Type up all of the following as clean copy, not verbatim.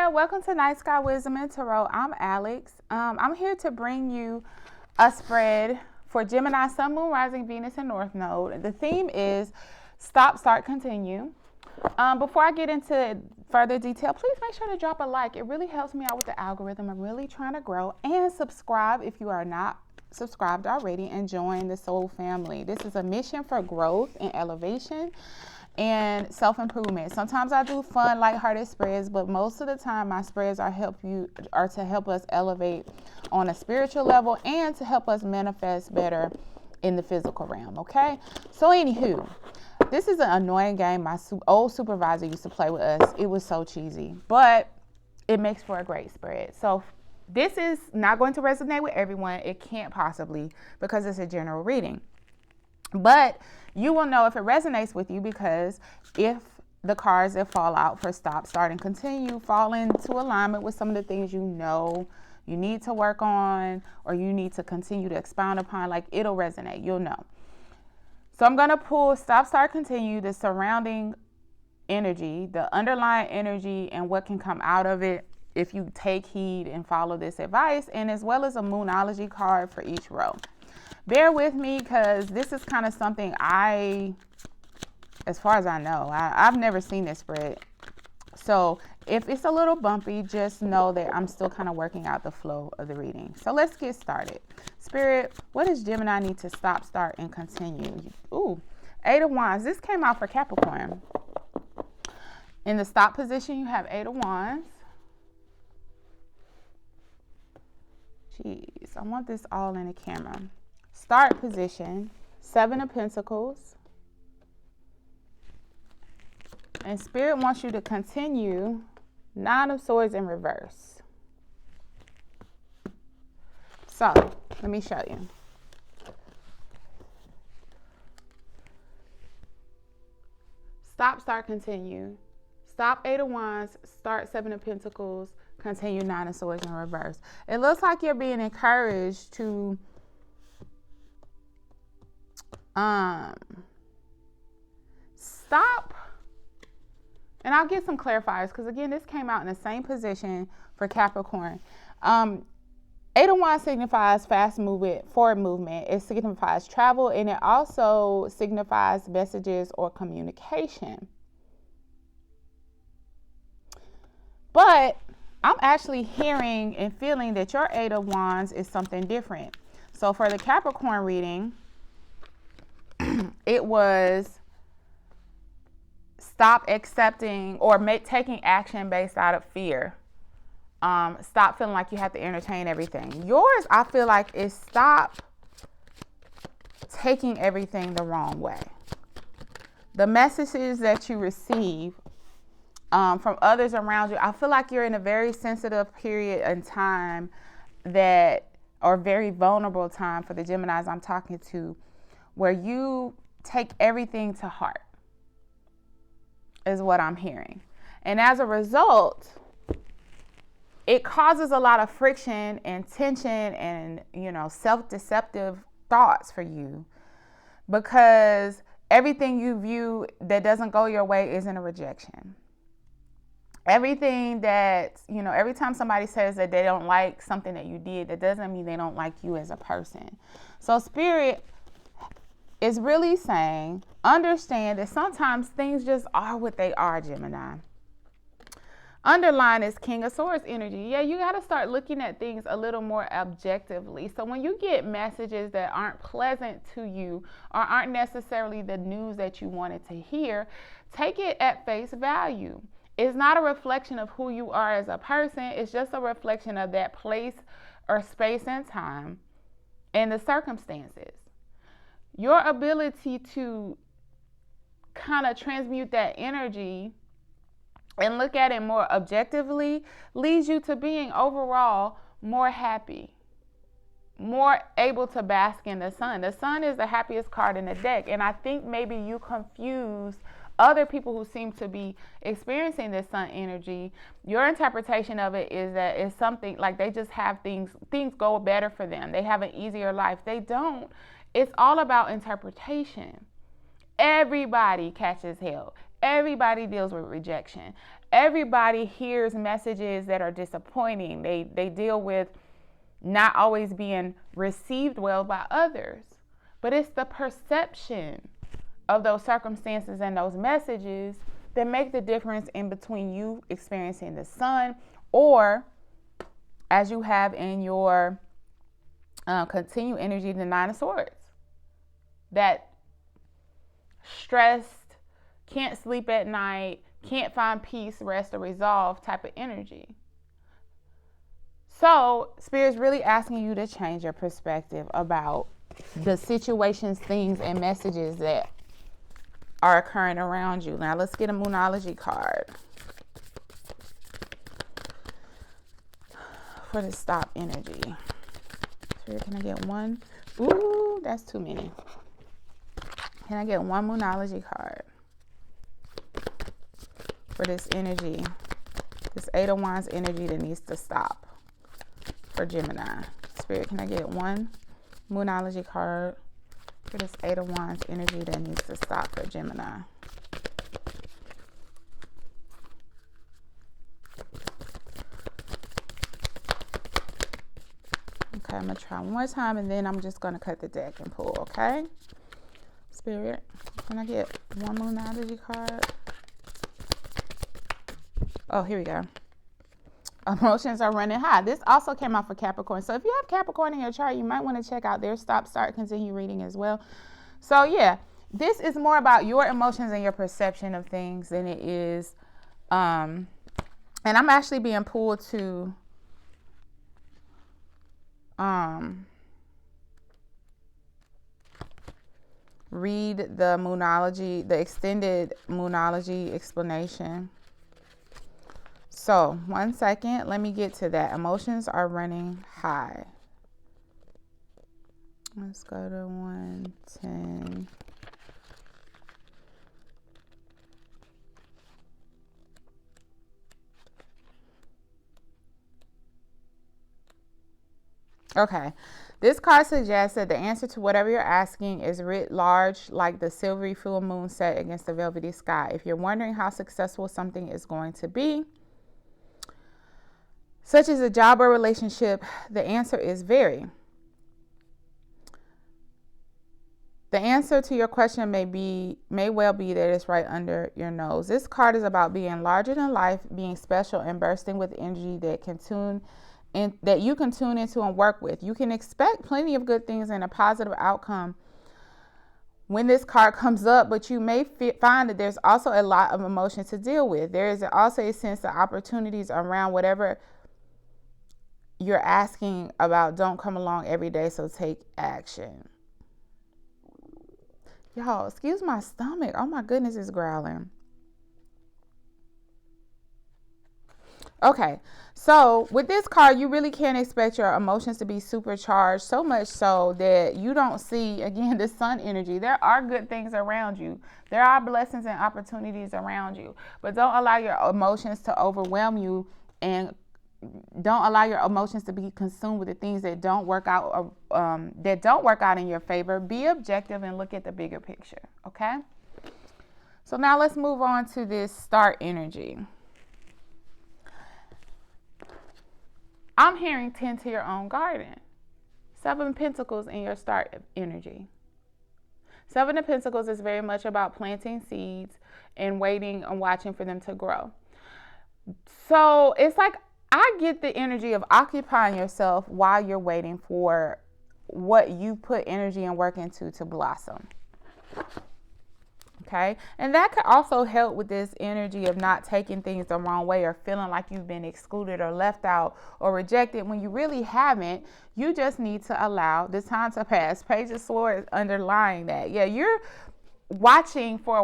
there. Welcome to Night Sky Wisdom and Tarot. I'm Alex. I'm here to bring you a spread for Gemini, Sun, Moon, Rising, Venus, and North Node. The theme is stop, start, continue. Before I get into further detail, please make sure to drop a like. It really helps me out with the algorithm. I'm really trying to grow. And subscribe if you are not subscribed already, and join the soul family. This is a mission for growth and elevation and self-improvement. Sometimes I do fun, lighthearted spreads, but most of the time my spreads are to help us elevate on a spiritual level and to help us manifest better in the physical realm. Okay, so anywho, this is an annoying game my old supervisor used to play with us. It was so cheesy, but it makes for a great spread. So this is not going to resonate with everyone. It can't possibly, because it's a general reading. But you will know if it resonates with you, because if the cards that fall out for stop, start, and continue fall into alignment with some of the things you know you need to work on or you need to continue to expound upon, like, it'll resonate. You'll know. So I'm going to pull stop, start, continue, the surrounding energy, the underlying energy, and what can come out of it if you take heed and follow this advice, and as well as a Moonology card for each row. Bear with me, because this is kind of something as far as I know, I've never seen this spread. So if it's a little bumpy, just know that I'm still kind of working out the flow of the reading. So let's get started. Spirit, what does Gemini need to stop, start, and continue? Ooh, 8 of Wands. This came out for Capricorn. In the stop position, you have 8 of Wands. Jeez, I want this all in the camera. Start position, 7 of Pentacles. And Spirit wants you to continue, 9 of Swords in reverse. So, let me show you. Stop, start, continue. Stop, 8 of Wands. Start, 7 of Pentacles. Continue, 9 of Swords in reverse. It looks like you're being encouraged to stop. And I'll get some clarifiers, because again, this came out in the same position for Capricorn. 8 of Wands signifies fast movement, forward movement. It signifies travel, and it also signifies messages or communication. But I'm actually hearing and feeling that your 8 of Wands is something different. So for the Capricorn reading, it was stop accepting or taking action based out of fear. Stop feeling like you have to entertain everything. Yours, I feel like, is stop taking everything the wrong way. The messages that you receive from others around you, I feel like you're in a very sensitive period in time or very vulnerable time for the Geminis I'm talking to, where you take everything to heart, is what I'm hearing. And as a result, it causes a lot of friction and tension and, self-deceptive thoughts for you, because everything you view that doesn't go your way isn't a rejection. Everything that, every time somebody says that they don't like something that you did, that doesn't mean they don't like you as a person. So Spirit is really saying, understand that sometimes things just are what they are, Gemini. Underline is King of Swords energy. Yeah, you got to start looking at things a little more objectively. So when you get messages that aren't pleasant to you or aren't necessarily the news that you wanted to hear, take it at face value. It's not a reflection of who you are as a person. It's just a reflection of that place or space and time and the circumstances. Your ability to kind of transmute that energy and look at it more objectively leads you to being overall more happy, more able to bask in the sun. The sun is the happiest card in the deck, and I think maybe you confuse other people who seem to be experiencing this sun energy. Your interpretation of it is that it's something like they just have things go better for them. They have an easier life. They don't. It's all about interpretation. Everybody catches hell. Everybody deals with rejection. everybody hears messages that are disappointing. They deal with not always being received well by others. But it's the perception of those circumstances and those messages that make the difference in between you experiencing the sun, or as you have in your continued energy, the Nine of Swords. That stressed, can't sleep at night, can't find peace, rest, or resolve type of energy. So Spirit's really asking you to change your perspective about the situations, things, and messages that are occurring around you. Now let's get a Moonology card for the stop energy. Spirit, can I get one? Ooh, that's too many. Can I get one Moonology card for this energy, this Eight of Wands energy that needs to stop for Gemini? Spirit, can I get one Moonology card for this Eight of Wands energy that needs to stop for Gemini? Okay, I'm going to try one more time, and then I'm just going to cut the deck and pull, okay? Spirit, can I get one Moonology card? Oh, here we go. Emotions are running high. This also came out for Capricorn. So if you have Capricorn in your chart, you might want to check out their stop, start, continue reading as well. So yeah, this is more about your emotions and your perception of things than it is. And I'm actually being pulled to read the Moonology, the extended Moonology explanation. So 1 second, let me get to that. Emotions are running high. Let's go to 110. Okay, this card suggests that the answer to whatever you're asking is writ large, like the silvery full moon set against the velvety sky. If you're wondering how successful something is going to be, such as a job or relationship, the answer is very. The answer to your question may well be that it's right under your nose. This card is about being larger than life, being special, and bursting with energy that you can tune into and work with. You can expect plenty of good things and a positive outcome when this card comes up, but you may find that there's also a lot of emotion to deal with. There is also a sense that opportunities around whatever you're asking about don't come along every day, so take action. Y'all, excuse my stomach. Oh my goodness, it's growling. Okay, so with this card, you really can't expect your emotions to be supercharged, so much so that you don't see, again, the sun energy. There are good things around you. There are blessings and opportunities around you, but don't allow your emotions to overwhelm you, and don't allow your emotions to be consumed with the things that don't work out, in your favor. Be objective and look at the bigger picture, okay? So now let's move on to this start energy. I'm hearing tend to your own garden. 7 of Pentacles in your start energy. 7 of Pentacles is very much about planting seeds and waiting and watching for them to grow. So it's like, I get the energy of occupying yourself while you're waiting for what you put energy and work into to blossom. Okay, and that could also help with this energy of not taking things the wrong way or feeling like you've been excluded or left out or rejected when you really haven't. You just need to allow the time to pass. Page of Swords underlying that. Yeah, you're watching for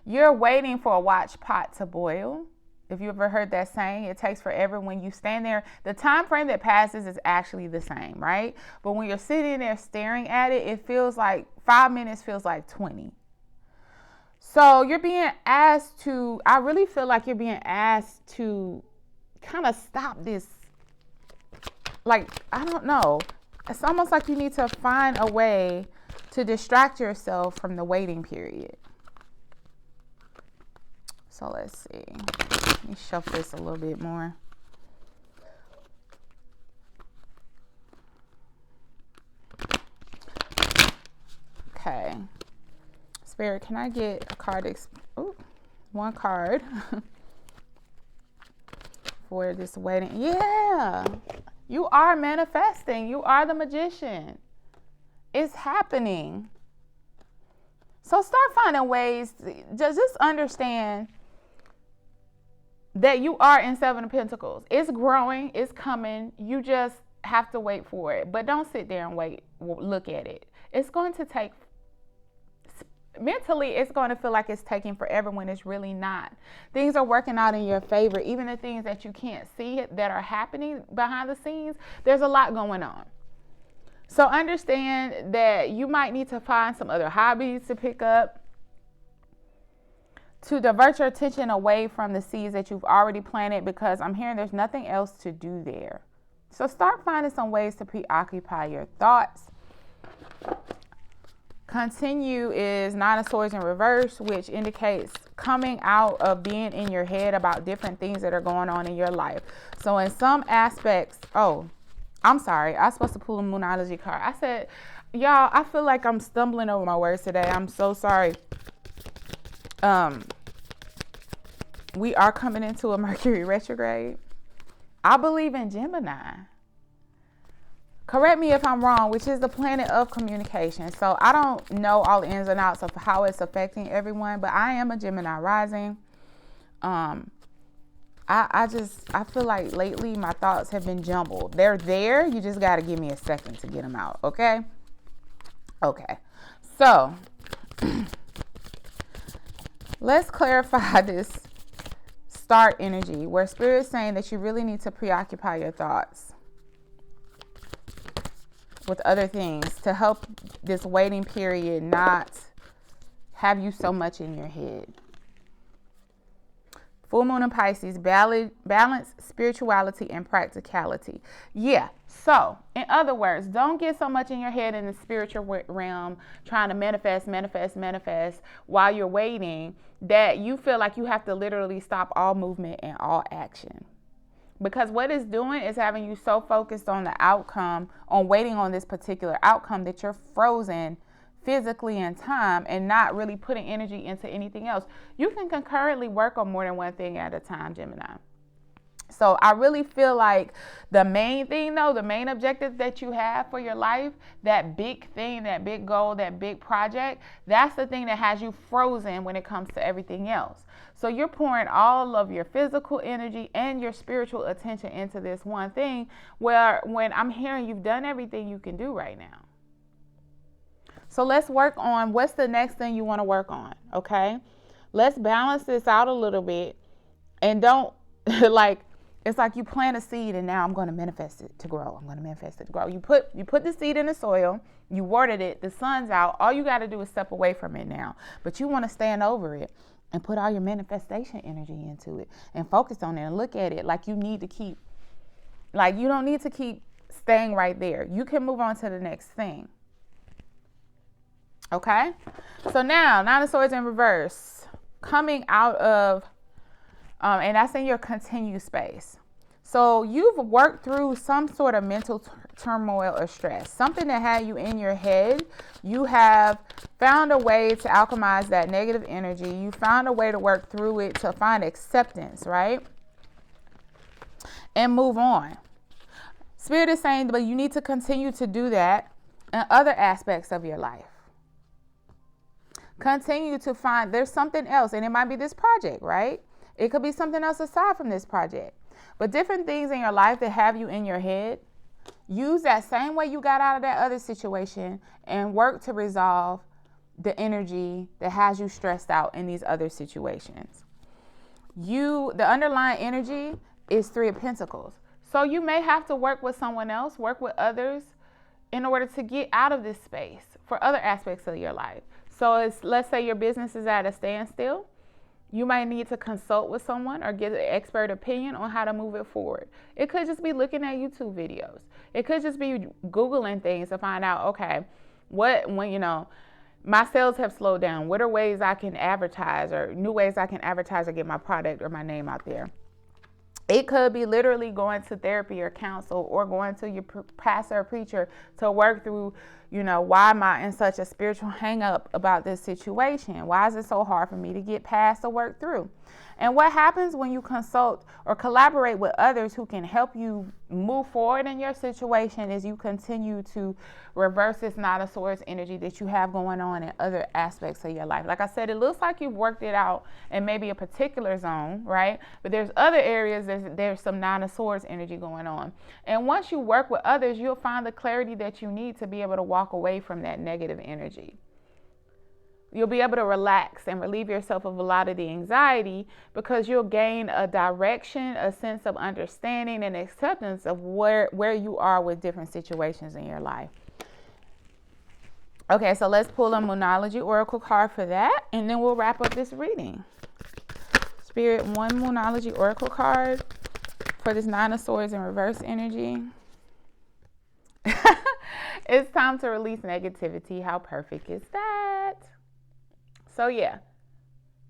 you're waiting for a watch pot to boil. If you ever heard that saying, it takes forever. When you stand there, the time frame that passes is actually the same, right? But when you're sitting there staring at it, it feels like 5 minutes feels like 20. So you're being asked to, I really feel like you're being asked to kind of stop this. Like, I don't know. It's almost like you need to find a way to distract yourself from the waiting period. So let's see. Let me shuffle this a little bit more. Okay. Spirit, can I get a card? One card for this wedding. Yeah. You are manifesting. You are the magician. It's happening. So start finding ways to just understand that you are in Seven of Pentacles. It's growing. It's coming. You just have to wait for it. But don't sit there and wait. Look at it. It's going to take, mentally, it's going to feel like it's taking forever when it's really not. Things are working out in your favor. Even the things that you can't see that are happening behind the scenes, there's a lot going on. So understand that you might need to find some other hobbies to pick up to divert your attention away from the seeds that you've already planted, because I'm hearing there's nothing else to do there. So start finding some ways to preoccupy your thoughts. Continue is Nine of Swords in reverse, which indicates coming out of being in your head about different things that are going on in your life. So in some aspects, I'm sorry, I was supposed to pull a Moonology card. I said, y'all, I feel like I'm stumbling over my words today. I'm so sorry. We are coming into a Mercury retrograde. I believe in Gemini. Correct me if I'm wrong, which is the planet of communication. So I don't know all the ins and outs of how it's affecting everyone, but I am a Gemini rising. I feel like lately my thoughts have been jumbled. They're there. You just got to give me a second to get them out. Okay. So let's clarify this start energy where Spirit's saying that you really need to preoccupy your thoughts with other things to help this waiting period not have you so much in your head. Full moon in Pisces, balance, spirituality, and practicality. Yeah. So, in other words, don't get so much in your head in the spiritual realm, trying to manifest while you're waiting, that you feel like you have to literally stop all movement and all action. Because what it's doing is having you so focused on the outcome, on waiting on this particular outcome, that you're frozen physically in time and not really putting energy into anything else. You can concurrently work on more than one thing at a time, Gemini. So I really feel like the main thing, though, the main objective that you have for your life, that big thing, that big goal, that big project, that's the thing that has you frozen when it comes to everything else. So you're pouring all of your physical energy and your spiritual attention into this one thing, where when I'm hearing you've done everything you can do right now. So let's work on what's the next thing you want to work on, okay? Let's balance this out a little bit, and don't it's like you plant a seed and now I'm going to manifest it to grow. I'm going to manifest it to grow. You put the seed in the soil, you watered it, the sun's out. All you got to do is step away from it now. But you want to stand over it and put all your manifestation energy into it and focus on it and look at it like you need to keep, like you don't need to keep staying right there. You can move on to the next thing. Okay? So now, Nine of Swords in reverse, coming out of and that's in your continue space. So you've worked through some sort of mental turmoil or stress, something that had you in your head. You have found a way to alchemize that negative energy. You found a way to work through it, to find acceptance, right? And move on. Spirit is saying, but you need to continue to do that in other aspects of your life. Continue to find there's something else, and it might be this project, right? It could be something else aside from this project. But different things in your life that have you in your head, use that same way you got out of that other situation and work to resolve the energy that has you stressed out in these other situations. The underlying energy is Three of Pentacles. So you may have to work with someone else, work with others in order to get out of this space for other aspects of your life. So let's say your business is at a standstill. You might need to consult with someone or get an expert opinion on how to move it forward. It could just be looking at YouTube videos. It could just be Googling things to find out, okay, my sales have slowed down. What are ways I can advertise, or new ways I can advertise or get my product or my name out there? It could be literally going to therapy or counsel, or going to your pastor or preacher to work through, why am I in such a spiritual hang up about this situation? Why is it so hard for me to get past or work through? And what happens when you consult or collaborate with others who can help you move forward in your situation is you continue to reverse this Nine of Swords energy that you have going on in other aspects of your life. Like I said, it looks like you've worked it out in maybe a particular zone, right? But there's other areas, there's some Nine of Swords energy going on. And once you work with others, you'll find the clarity that you need to be able to walk away from that negative energy. You'll be able to relax and relieve yourself of a lot of the anxiety, because you'll gain a direction, a sense of understanding and acceptance of where you are with different situations in your life. Okay, so let's pull a Moonology Oracle card for that, and then we'll wrap up this reading. Spirit, one Moonology Oracle card for this Nine of Swords in reverse energy. It's time to release negativity. How perfect is that? So yeah,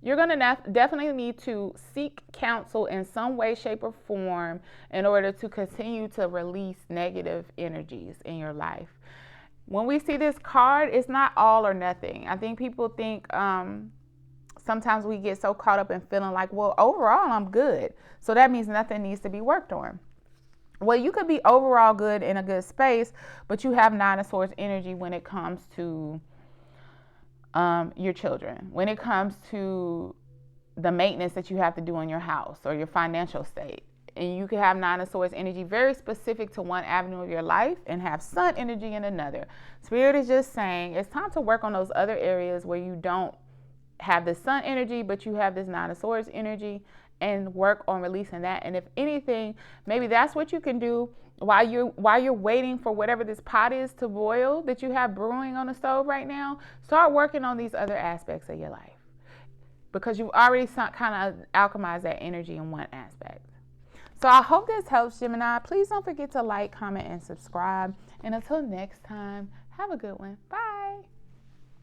you're going to definitely need to seek counsel in some way, shape, or form in order to continue to release negative energies in your life. When we see this card, it's not all or nothing. I think people think sometimes we get so caught up in feeling like, well, overall, I'm good. So that means nothing needs to be worked on. Well, you could be overall good in a good space, but you have Nine of Swords energy when it comes to your children, when it comes to the maintenance that you have to do in your house or your financial state. And you can have Nine of Swords energy very specific to one avenue of your life and have Sun energy in another. Spirit is just saying it's time to work on those other areas where you don't have the Sun energy, but you have this Nine of Swords energy, and work on releasing that. And if anything, maybe that's what you can do while you're waiting for whatever this pot is to boil that you have brewing on the stove right now. Start working on these other aspects of your life, because you've already kind of alchemized that energy in one aspect. So I hope this helps, Gemini. Please don't forget to like, comment, and subscribe. And until next time, have a good one. Bye.